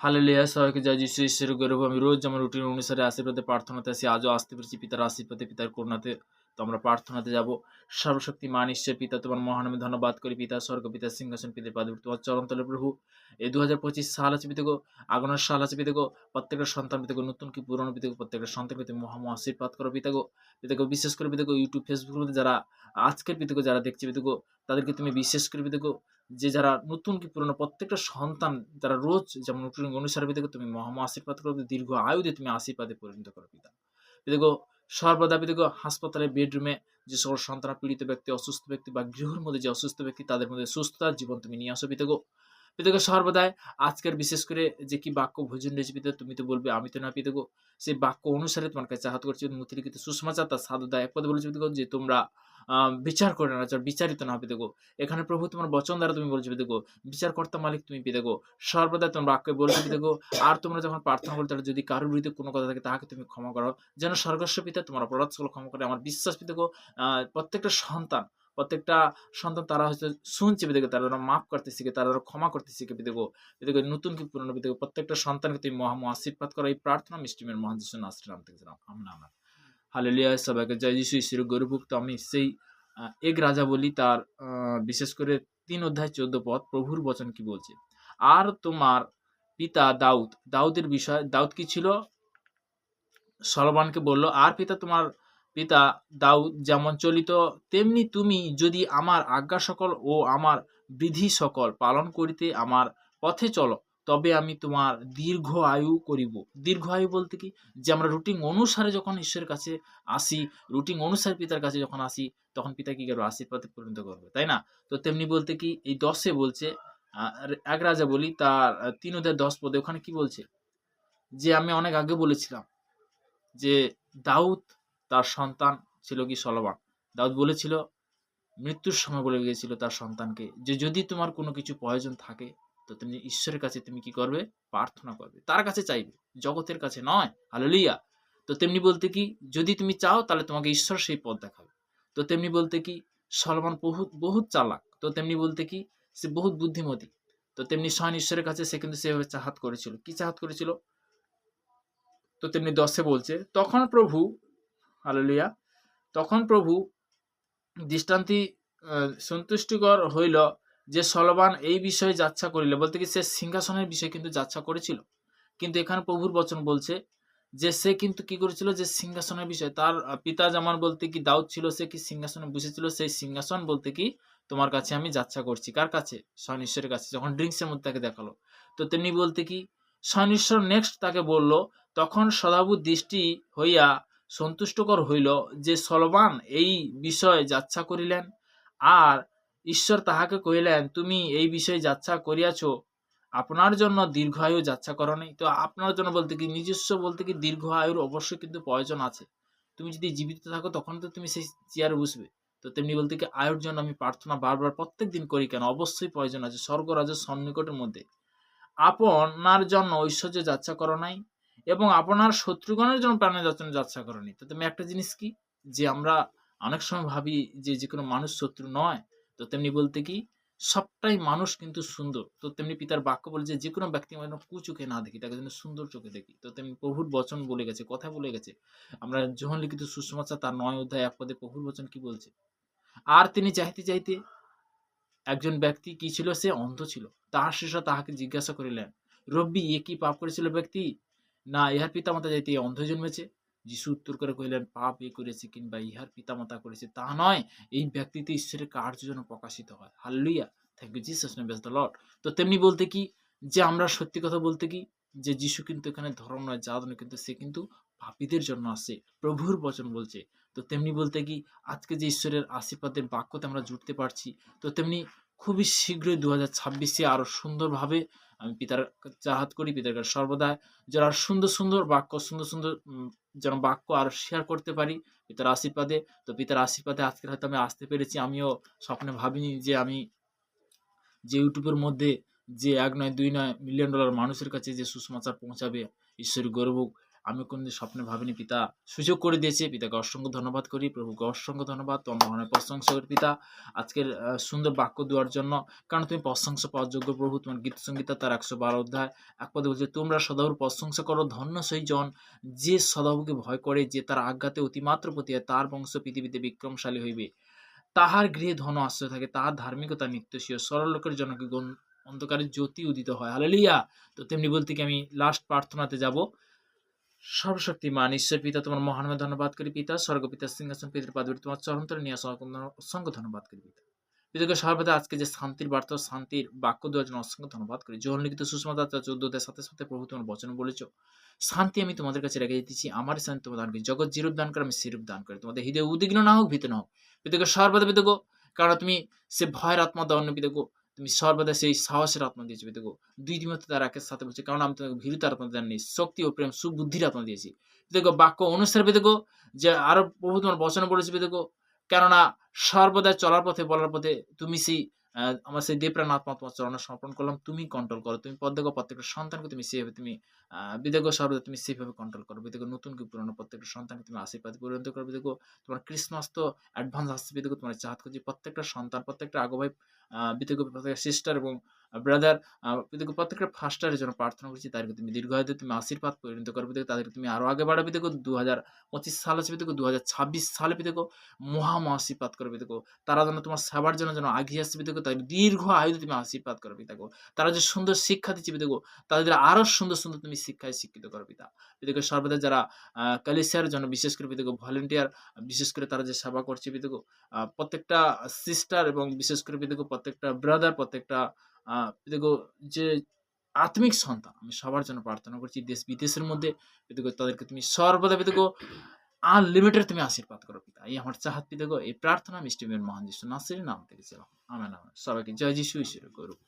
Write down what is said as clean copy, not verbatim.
Hallelujah! সবাইকে জয় যিশু ঈশ্বরের গৌরব। আমি রোজ আমার রুটিন অনুসারে আশীর্বাদে প্রার্থনাতে আসি। আজও আসতে পেরেছি পিতার আশীর্বাদে, পিতার করুণাতে। তো আমরা প্রার্থনাতে যাব। সর্বশক্তিমান ঈশ্বর পিতা, তোমার মহানামে ধন্যবাদ করি পিতা, স্বর্গ পিতার সিংহাসন পিতার পাদে তোমার চরণতলে প্রভু। এই 2025 সাল আছে পিতাগো, আগমনের সাল আছে পিতাগো। প্রত্যেকটা সন্তান পিতাগো, নতুন কি পুরনো পিতাগো, প্রত্যেকটা সন্তানকে তুমি আশীর্বাদ করো পিতাগো। পিতাগো বিশেষ করে পিতাগো ইউটিউব, ফেসবুকের মধ্যে যারা আজকের পিতাগো যারা দেখছে পিতাগো, তাদেরকে তুমি বিশেষ করে পিতাগো যে যারা নতুন কি পুরনো প্রত্যেকটা সন্তান যারা রোজ যেমন রুটিন অনুসারে পিতাগো তুমি আশীর্বাদ করো, দীর্ঘ আয়ু দিয়ে তুমি আশীর্বাদে পরিণত করো পিতা। পিতাগো সর্বদা পিতাগো হাসপাতালের বেডরুমে যে সকল সন্তান পীড়িত ব্যক্তি, অসুস্থ ব্যক্তি বা গৃহের মধ্যে যে অসুস্থ ব্যক্তি, তাদের মধ্যে সুস্থতার জীবন তুমি নিয়ে আসো পিতাগো। পিতাগো সর্বদাই আজকের বিশেষ করে যে কি বাক্য ভোজন রয়েছে পিতা, তুমি তো বলবে আমি তো না পিতাগো, সেই বাক্য অনুসারে তোমার কাছে চাহাত করছি। মুক্তিলিখিত সুসমাচার তার সাধুদা এক পদে বলেছে পিতাগো যে তোমরা বিচার করে না, বিচারিত না পিতাগো। এখানে প্রভু তোমার বচন দ্বারা তুমি বলছো পিতাগো, বিচারকর্তা মালিক তুমি পিতাগো। সর্বদা তোমার বাক্যে বলছো পিতাগো। আর তোমরা যখন প্রার্থনা করো, তাহলে যদি কারোর বিরুদ্ধে কোনো কথা থাকে তাহাকে তুমি ক্ষমা করো, যেন স্বর্গস্ব পিতা তোমার অপরাধ সকল ক্ষমা করে। আমার বিশ্বাস পিতাগো প্রত্যেকটা সন্তান তারা হয়তো শুনছে পিতাগো, তারা যেন মাফ করতে শিখে, তারা যেন ক্ষমা করতে শিখে পিতাগো। পিতাগো নতুন কি পুরনো পিতাগো, প্রত্যেকটা সন্তানকে তুমি আশীর্বাদ করো। এই প্রার্থনা মিষ্টিমের মহান যিশু নাসরের নাম থেকে জানাও। আমিন আমিন। হালেলুয়া! সবাইকে জয় যিশু ঈশ্বরের গৌরব। তো আমি সেই এক রাজা বলি তার বিশেষ করে ৩ অধ্যায় ১৪ পদ প্রভুর বচন কি বলছে? আর তোমার পিতা দাউদের বিষয়, দাউদ কি ছিল? সলোমনকে বলল, আর তোমার পিতা দাউদ যেমন চলিত, তেমনি তুমি যদি আমার আজ্ঞা সকল ও আমার বিধি সকল পালন করিতে আমার পথে চলো, তবে আমি তোমার দীর্ঘ আয়ু করিব। দীর্ঘ আয়ু বলতে কি? যে আমরা রুটিন অনুসারে যখন ঈশ্বরের কাছে আসি, রুটিন অনুসারে পিতার কাছে যখন আসি, তখন পিতা কি করবে? আশীর্বাদে পরিণত করবে, তাই না? তো তেমনি বলতে কি এই ১০ বলছে, এক রাজা বলি তার ৩ অধ্যায় ১০ পদে ওখানে কি বলছে? যে আমি অনেক আগে বলেছিলাম যে দাউদ তার সন্তান ছিল কি সলোমন। দাউদ বলেছিল, মৃত্যুর সময় বলে গিয়েছিল তার সন্তানকে যে যদি তোমার কোনো কিছু প্রয়োজন থাকে, তো তুমি ঈশ্বরের কাছে তুমি কি করবে? প্রার্থনা করবে, তার কাছে চাইবে, জগতের কাছে নয়। হালেলুয়া! তো তেমনি বলতে কি, যদি তুমি চাও তাহলে তোমাকে ঈশ্বর সেই পথ দেখাবে। তো তেমনি বলতে কি, সলোমন বহুত চালাক। তো তেমনি বলতে কি, সে বহুত বুদ্ধিমতী। তো তেমনি স্বয়ং ঈশ্বরের কাছে সে কিন্তু সেভাবে চাহাত করেছিল। কি চাহাত করেছিল? তো তেমনি ১০ বলছে, তখন প্রভু, হালেলুয়া, তখন প্রভু দৃষ্টান্তি সন্তুষ্টিকর হইল যে সলোমন এই বিষয়ে যাচ্ছা করিল। বলতে কি সে সিংহাসনের বিষয়ে কিন্তু যাচ্ছা করেছিল। কিন্তু এখানে প্রভুর বচন বলছে যে সে কিন্তু কি করেছিল? যে সিংহাসনের বিষয় তার পিতা যেমন বলতে কি দাউদ ছিল, সে কি সিংহাসনে বসেছিল, সেই সিংহাসন বলতে কি তোমার কাছে আমি যাচ্ছা করছি। কার কাছে? স্বয়ং ঈশ্বরের কাছে, যখন ড্রিঙ্কসের মধ্যে তাকে দেখালো। তো তেমনি বলতে কি স্বয়ং ঈশ্বর নেক্সট তাকে বলল, তখন সদাবুর দৃষ্টি হইয়া সন্তুষ্টকর হইল যে সলোমন এই বিষয়ে যাচ্ছা করিলেন। আর ঈশ্বর তাহাকে কহিলেন, তুমি এই বিষয়ে যাচ্ছা করিয়াছ, আপনার জন্য দীর্ঘায়ু যাচ্ছা করো নাই। তো আপনার জন্য বলতে কি নিজস্ব বলতে কি দীর্ঘ আয়ুর অবশ্যই কিন্তু প্রয়োজন আছে। তুমি যদি জীবিত থাকো তখন তো তুমি সেই চেয়ারে বসবে। তো তেমনি বলতে কি আয়ুর জন্য আমি প্রার্থনা বারবার প্রত্যেক দিন করি কেন? অবশ্যই প্রয়োজন আছে স্বর্গরাজ্যের সন্নিকটের মধ্যে। আপনার জন্য ঐশ্বর্য যাচ্ছা করো নাই এবং আপনার শত্রুগণের জন্য প্রাণের যাচ্ছা করো নি। তো তুমি একটা জিনিস কি, যে আমরা অনেক সময় ভাবি যে কোনো মানুষ শত্রু নয়। তো তেমনি বলতে কি সবটাই মানুষ কিন্তু সুন্দর। তো তেমনি পিতার বাক্য বলে যে কোনো ব্যক্তি আমরা যেন কুচোখে না দেখি, তাকে যেন সুন্দর চোখে দেখি। তো তেমনি প্রভুর বচন বলে গেছে, কথা বলে গেছে। আমরা যোহন লিখিত সুসমাচার তার ৯ অধ্যায় ১ পদে প্রভুর বচন কি বলছে? আর তিনি চাইতে একজন ব্যক্তি কি ছিল? সে অন্ধ ছিল। তাহার শিষ্যরা তাহাকে জিজ্ঞাসা করিলেন, রব্বি, এ কি পাপ করেছিল ব্যক্তি, না ইহার পিতামাতা যাইতে অন্ধ জন্মেছে? যিশু উত্তর করে কহিলেন, পাপ এ করেছে কিংবা ইহার পিতামাতা করেছে তা নয়, এই ব্যক্তিতে ঈশ্বরের কার্য যেন প্রকাশিত হয়। Hallelujah! Thank you Jesus name, praise the Lord. তো তেমনি বলতে কি, যে আমরা সত্যি কথা বলতে কি, যে যিশু কিন্তু এখানে ধর্ম নয়, জাত নয়, কিন্তু সে কিন্তু পাপীদের জন্য আসে। প্রভুর বচন বলছে। তো তেমনি বলতে কি আজকে যে ঈশ্বরের আশীর্বাদের বাক্যতে আমরা জুড়তে পারছি, তো তেমনি খুবই শীঘ্রই 2026 আরো সুন্দরভাবে আমি পিতার চাহাত করি, পিতার কাছে সর্বদা যারা সুন্দর বাক্য, সুন্দর যেন বাক্য আর শেয়ার করতে পারি পিতার আশীর্বাদে। তো পিতার আশীর্বাদে আজকে হয়তো আমি আসতে পেরেছি। আমিও স্বপ্নে ভাবিনি যে আমি যে ইউটিউবের মধ্যে যে ১ নয় ২ নয় $1 মিলিয়ন মানুষের কাছে যে সুসমাচার পৌঁছাবে, ঈশ্বরের গৌরব হোক। আমি কোনদিন স্বপ্নে ভাবিনি পিতা সুযোগ করে দিয়েছে। পিতাকে অসংখ্য ধন্যবাদ করি, প্রভুকে অসংখ্য ধন্যবাদ। তোমার মহানের প্রশংসা করি পিতা আজকের সুন্দর বাক্য দেওয়ার জন্য। কারণ তুমি প্রশংসা পাওয়ার যোগ্য প্রভু। তোমার গীত সংগীতা তার ১১২ অধ্যায় ১ পদে বলছে, তোমরা সদাপ্রভুর প্রশংসা করো, ধন্য সেই জন যে সদাপ্রভুকে ভয় করে, যে তার আজ্ঞাতে অতিমাত্র প্রতি হয়, তার বংশ পৃথিবীতে বিক্রমশালী হইবে। তাহার গৃহে ধন আশ্রয় থাকে, তাহার ধার্মিকতা নিত্যসীয়, সরল লোকের জন্য কি অন্ধকারের জ্যোতি উদিত হয়। হালেলুয়া। তো তেমনি বলতে কি আমি লাস্ট প্রার্থনাতে যাব। সর্বশক্তিমান ঈশ্বর পিতা, তোমার মহানামে ধন্যবাদ করি পিতা। স্বর্গ পিতা সিংহাসন পিতার পাদবী তোমার চরণতলে নিয়ে আসা অসংখ্য ধন্যবাদ করি পিতা। পিতাকে সর্বদা আজকে যে শান্তির বার্তা, শান্তির বাক্য দেওয়ার জন্য অসংখ্য ধন্যবাদ করি। যোহন লিখিত সুষমাতা ১৪ সাথে সাথে প্রভু তোমার বচন বলেছ, শান্তি আমি তোমাদের কাছে রেখে দিতেছি, আমার শান্তি তোমার দান করি। জগৎ যেরূপ দান করে আমি সেরূপ দান করি। তোমাদের হৃদয় উদ্বিগ্ন না হোক, ভীত না হোক। পিতাকে সর্বদা পিতাগো, কারণ তুমি সে ভয়ের আত্মা দাও না পিতাগো, তুমি সর্বদা সেই সাহসের আত্মা দিয়েছো পিতাগো। ২ তিমথী তার ১ সাথে বলছে, কারণ আমি তোমাকে ভীরুতার আত্মা দেননি, শক্তি ও প্রেম সুবুদ্ধির আত্মা দিয়েছি পিতাগো। বাক্য অনুসারে পিতাগো, যে আরো প্রভু তোমার বচন বলেছে পিতাগো, কেননা সর্বদা চলার পথে বলার পথে তুমি সেই আমার সেই দেবপ্রাণ আত্মা তোমার চরণে সমর্পণ করলাম। তুমি কন্ট্রোল করো। তুমি দেখো প্রত্যেকটা সন্তানকে তুমি সেভাবে তুমি বিদেগো সর্বদা তুমি সেভাবে কন্ট্রোল করো। বিদেগো নতুন কি পুরনো প্রত্যেকটা সন্তানকে তুমি আশীর্বাদে পরিণত করো। বিদেগো তোমার ক্রিসমাস তো অ্যাডভান্স আসছে বিদেগো, তোমার চাহাত করছি প্রত্যেকটা সন্তান, প্রত্যেকটা আগো ভাই, বিদেগো প্রত্যেকটা সিস্টার এবং ব্রাদার, বিদেগো প্রত্যেকটা ফাস্টারের জন্য প্রার্থনা করছি। তাদেরকে তুমি দীর্ঘায়ুতে তুমি আশীর্বাদ পরিণত করো। বিদেগো তাদেরকে তুমি আরো আগে বাড়াবে। দেখো ২০২৫ সাল আছে বিদেগো, ২০২৬ সালে বিদেগো মহা আশীর্বাদ করবে দেখো। তারা যেন তোমার সেবার জন্য যেন আগিয়ে আসছে পিতাগো, তাই দীর্ঘ আয়ু তুমি আশীর্বাদ করো পিতাগো। তারা যে সুন্দর শিক্ষা দিচ্ছে পিতাগো, তাদের আরো সুন্দর সুন্দর তুমি শিক্ষায় শিক্ষিত করো পিতা। পিতাগো সর্বদা যারা কালিসিয়ার জন্য বিশেষ করে পিতাগো ভলেন্টিয়ার, বিশেষ করে তারা যে সেবা করছে পিতাগো, প্রত্যেকটা সিস্টার এবং বিশেষ করে পিতাগো প্রত্যেকটা ব্রাদার, প্রত্যেকটা পিতাগো যে আত্মিক সন্তান, আমি সবার জন্য প্রার্থনা করছি। দেশ বিদেশের মধ্যে পিতাগো তাদেরকে তুমি সর্বদা পিতাগো আনলিমিটেড তুমি আশীর্বাদ করো পিতা। এই আমার চাহাত পিতাগো, এই প্রার্থনা মিষ্টি মহান যিশু নাসিরের নাম থেকে ছিল। Amen amen. সবাইকে জয় যিশু, ঈশ্বর করুক।